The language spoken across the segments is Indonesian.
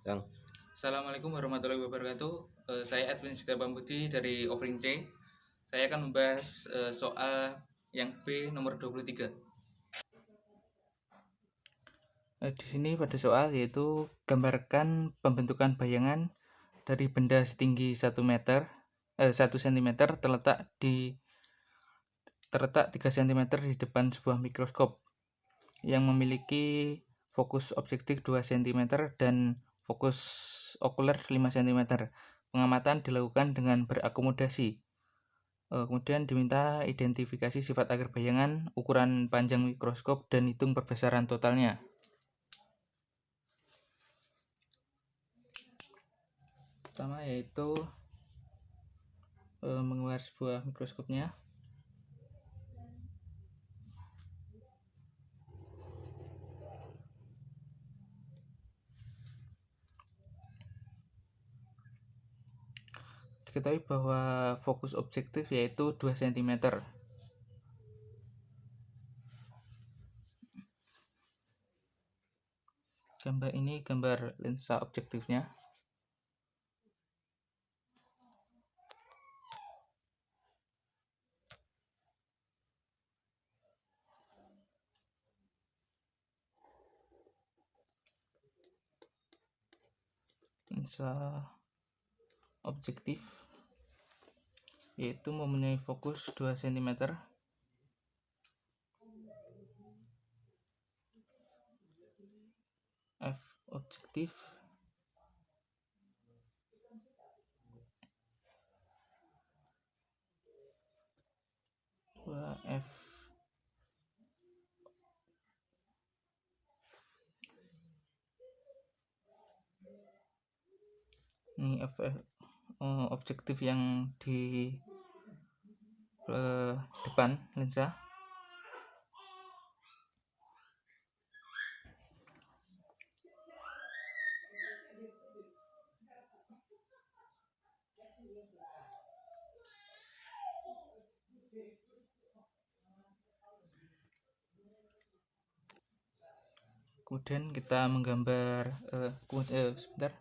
Yang Assalamualaikum warahmatullahi wabarakatuh. Saya Edwin Setiawan Bambudi dari Offering C. Saya akan membahas soal yang B nomor 23. Di sini pada soal yaitu gambarkan pembentukan bayangan dari benda setinggi 1 cm terletak 3 cm di depan sebuah mikroskop yang memiliki fokus objektif 2 cm dan fokus okuler 5 cm. Pengamatan dilakukan dengan berakomodasi. Kemudian diminta identifikasi sifat akhir bayangan, ukuran panjang mikroskop, dan hitung perbesaran totalnya. Pertama yaitu mengeluarkan sebuah mikroskopnya. Diketahui bahwa fokus objektif yaitu 2 cm. Gambar ini gambar lensa objektifnya. Lensa objektif yaitu mempunyai fokus 2 cm. F objektif F ini objektif yang di depan lensa. Kemudian kita menggambar sebentar.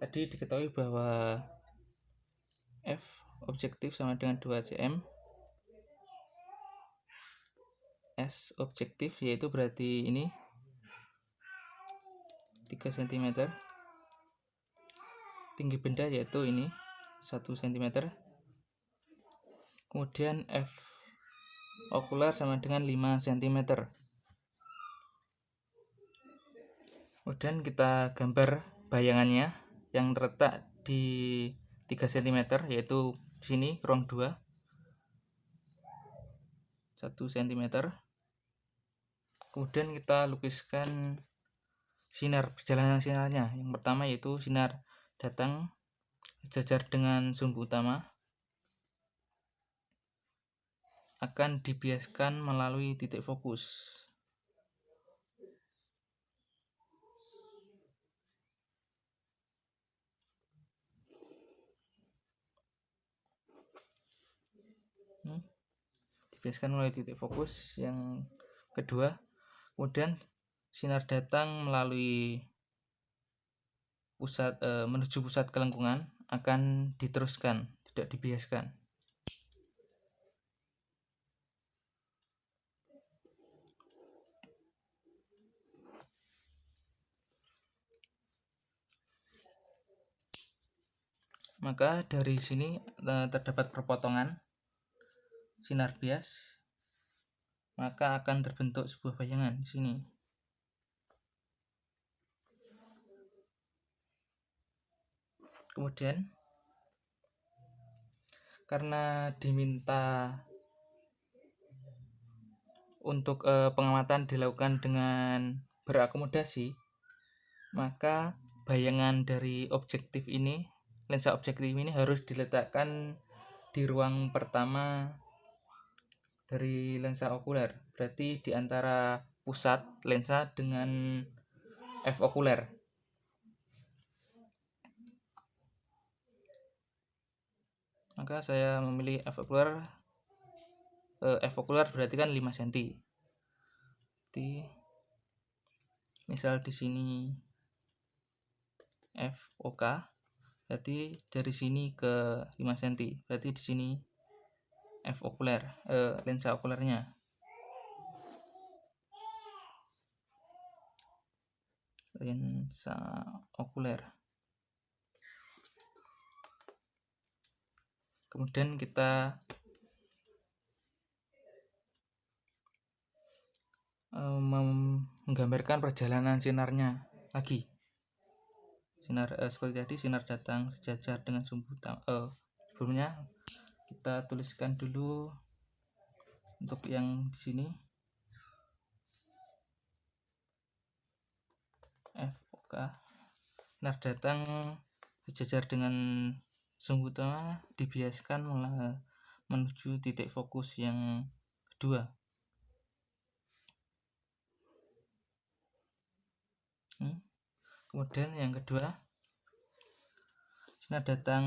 Tadi diketahui bahwa F objektif sama dengan 2 cm. S objektif yaitu berarti ini 3 cm. Tinggi benda yaitu ini 1 cm. Kemudian F okular sama dengan 5 cm. Kemudian kita gambar bayangannya yang terletak di 3 cm yaitu di sini ruang 2 1 cm. Kemudian kita lukiskan perjalanan sinarnya. Yang pertama yaitu sinar datang sejajar dengan sumbu utama, akan dibiaskan melalui titik fokus. Dibiaskan melalui titik fokus. Yang kedua, kemudian sinar datang melalui menuju pusat kelengkungan akan diteruskan, tidak dibiaskan. Maka dari sini terdapat perpotongan sinar bias, maka akan terbentuk sebuah bayangan di sini. Kemudian karena diminta untuk pengamatan dilakukan dengan berakomodasi, maka bayangan dari lensa objektif ini harus diletakkan di ruang pertama dari lensa okuler, berarti di antara pusat lensa dengan F okuler. Maka saya memilih F okuler berarti kan 5 cm. Jadi misal di sini FOK, berarti dari sini ke 5 cm, berarti di sini F okuler, lensa okulernya. Lensa okuler. Kemudian kita menggambarkan perjalanan sinarnya lagi. Sinar seperti tadi, sinar datang sejajar dengan sumbu utama. Sebelumnya kita tuliskan dulu untuk yang di sini FOK. Sinar datang sejajar dengan sumbu utama dibiaskan menuju titik fokus yang kedua. Kemudian yang kedua, sinar datang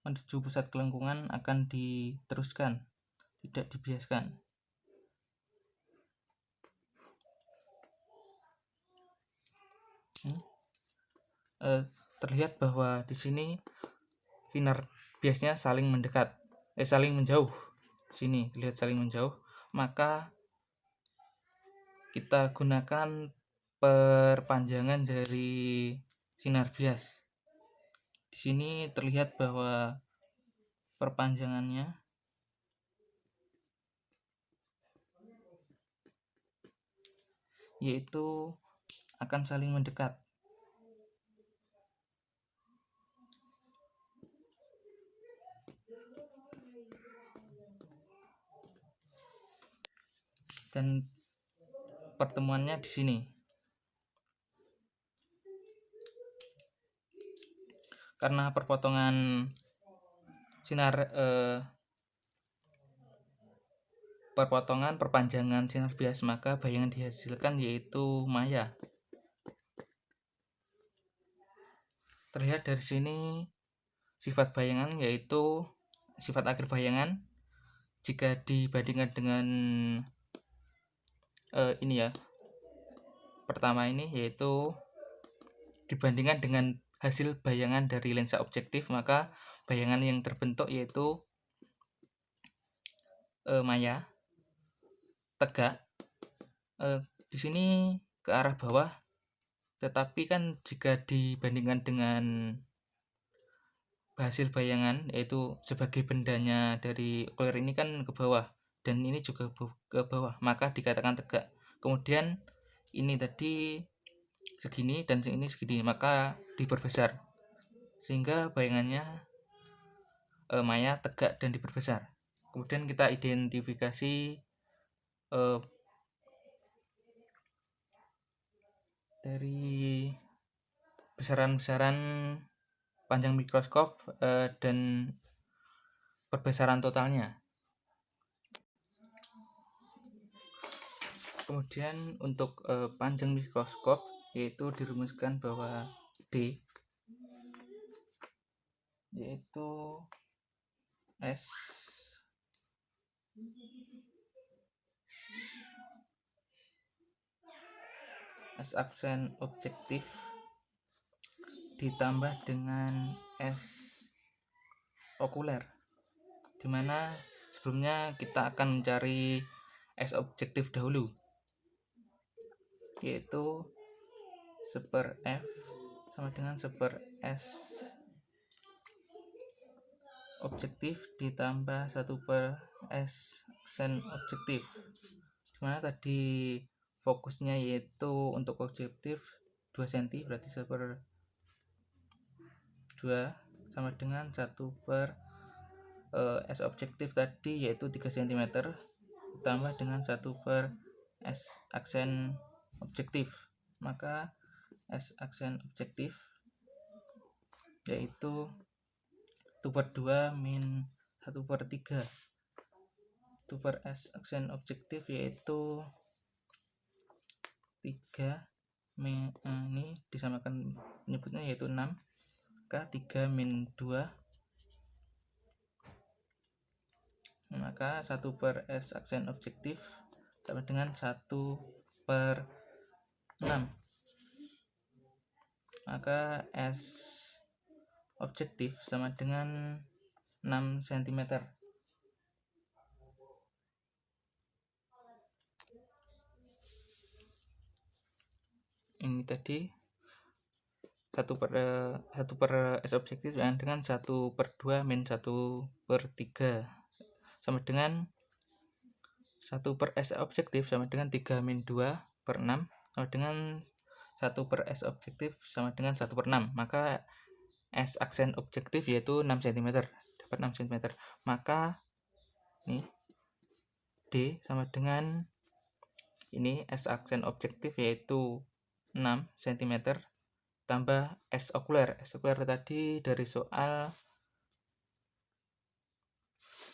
menuju pusat kelengkungan akan diteruskan, tidak dibiaskan. Terlihat bahwa di sini sinar biasnya saling mendekat, saling menjauh. Sini terlihat saling menjauh, maka kita gunakan perpanjangan dari sinar bias. Di sini terlihat bahwa perpanjangannya yaitu akan saling mendekat. Dan pertemuannya di sini. Karena perpotongan sinar perpanjangan sinar bias, maka bayangan dihasilkan yaitu maya. Terlihat dari sini sifat bayangan yaitu sifat akhir bayangan jika dibandingkan dengan ini ya, pertama ini, yaitu dibandingkan dengan hasil bayangan dari lensa objektif, maka bayangan yang terbentuk yaitu maya, tegak. Di sini ke arah bawah, tetapi kan jika dibandingkan dengan hasil bayangan yaitu sebagai bendanya dari okuler ini kan ke bawah, dan ini juga ke bawah, maka dikatakan tegak. Kemudian ini tadi segini dan ini segini, maka diperbesar sehingga bayangannya maya, tegak, dan diperbesar. Kemudian kita identifikasi dari besaran-besaran panjang mikroskop dan perbesaran totalnya. Kemudian untuk panjang mikroskop yaitu dirumuskan bahwa D yaitu S aksen objektif ditambah dengan S okuler, dimana sebelumnya kita akan mencari S objektif dahulu, yaitu 1/F sama dengan 1/S objektif ditambah 1/S aksen objektif, dimana tadi fokusnya yaitu untuk objektif 2 cm, berarti 1/2 sama dengan 1/S objektif tadi yaitu 3 cm ditambah dengan 1/S aksen objektif, maka S aksen objektif yaitu 1/2 min 1/3. 1/S aksen objektif yaitu 3 ini disamakan menyebutnya yaitu 6, maka 3 min 2, maka 1/S aksen objektif sama dengan 1/6. maka S objektif sama dengan 6 cm. Ini tadi 1/1 S objektif sama dengan 1/2 min 1/3 sama dengan 1/S objektif sama dengan 3 min 2/6 sama dengan 1/S objektif sama dengan 1/6. Maka S aksen objektif yaitu 6 cm, dapat 6 cm. Maka ini D sama dengan ini S aksen objektif yaitu 6 cm tambah S okuler. S okuler tadi dari soal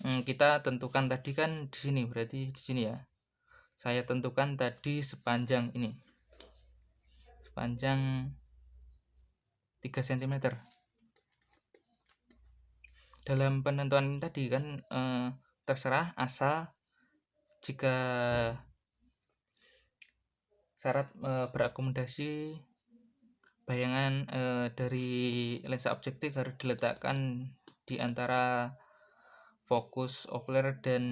kita tentukan tadi kan di sini, berarti di sini ya. Saya tentukan tadi sepanjang ini. Sepanjang 3 cm. Dalam penentuan tadi kan terserah asal jika syarat berakomodasi bayangan dari lensa objektif harus diletakkan di antara fokus okuler dan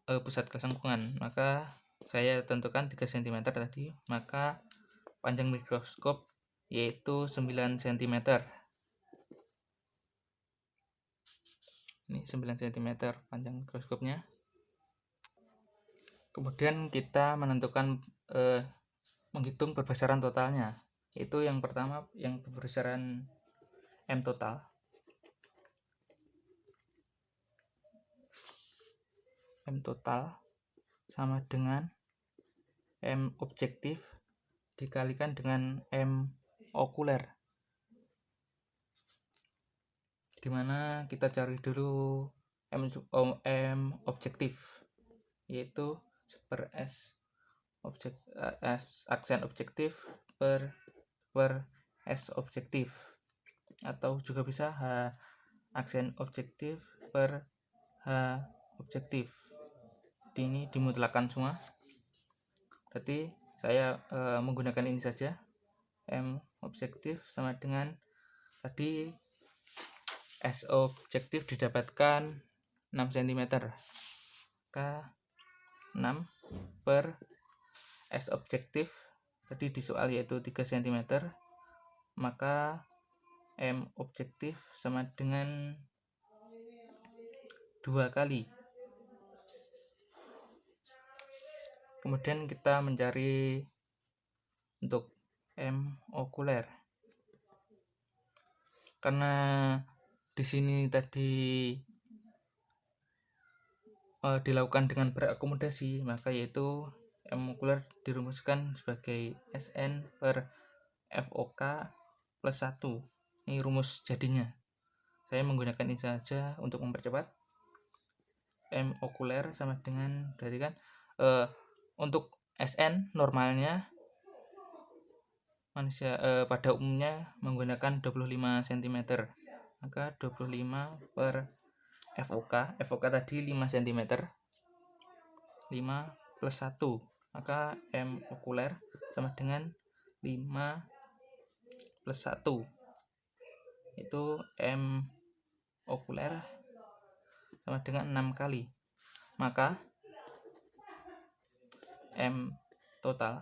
pusat kesengkungan. Maka saya tentukan 3 cm tadi, maka panjang mikroskop yaitu 9 cm. Ini 9 cm panjang mikroskopnya. Kemudian kita menentukan menghitung perbesaran totalnya. Itu yang pertama, yang perbesaran M total. M total sama dengan M objektif dikalikan dengan M okuler, dimana kita cari dulu M objektif yaitu S aksen objektif per S objektif, atau juga bisa H aksen objektif per H objektif. Ini dimutlakan semua, berarti saya menggunakan ini saja. M objektif sama dengan tadi S objektif didapatkan 6 cm, maka 6 per S objektif tadi di soal yaitu 3 cm, maka M objektif sama dengan 2 kali. Kemudian kita mencari untuk M okuler. Karena di sini tadi dilakukan dengan berakomodasi, maka yaitu M okuler dirumuskan sebagai Sn per FOK plus 1. Ini rumus jadinya. Saya menggunakan ini saja untuk mempercepat. M okuler sama dengan, berarti kan untuk Sn normalnya manusia pada umumnya menggunakan 25 cm, maka 25 per FOK tadi 5 cm, 5 plus 1, maka M okuler sama dengan 5 plus 1, itu M okuler sama dengan 6 kali, maka M total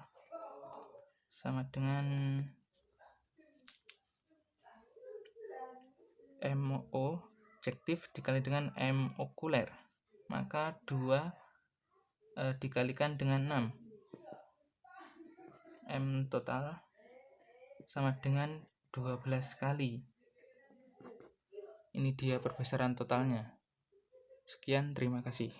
sama dengan M objektif dikali dengan M okuler, maka 2 dikalikan dengan 6, M total sama dengan 12 kali. Ini dia perbesaran totalnya. Sekian, terima kasih.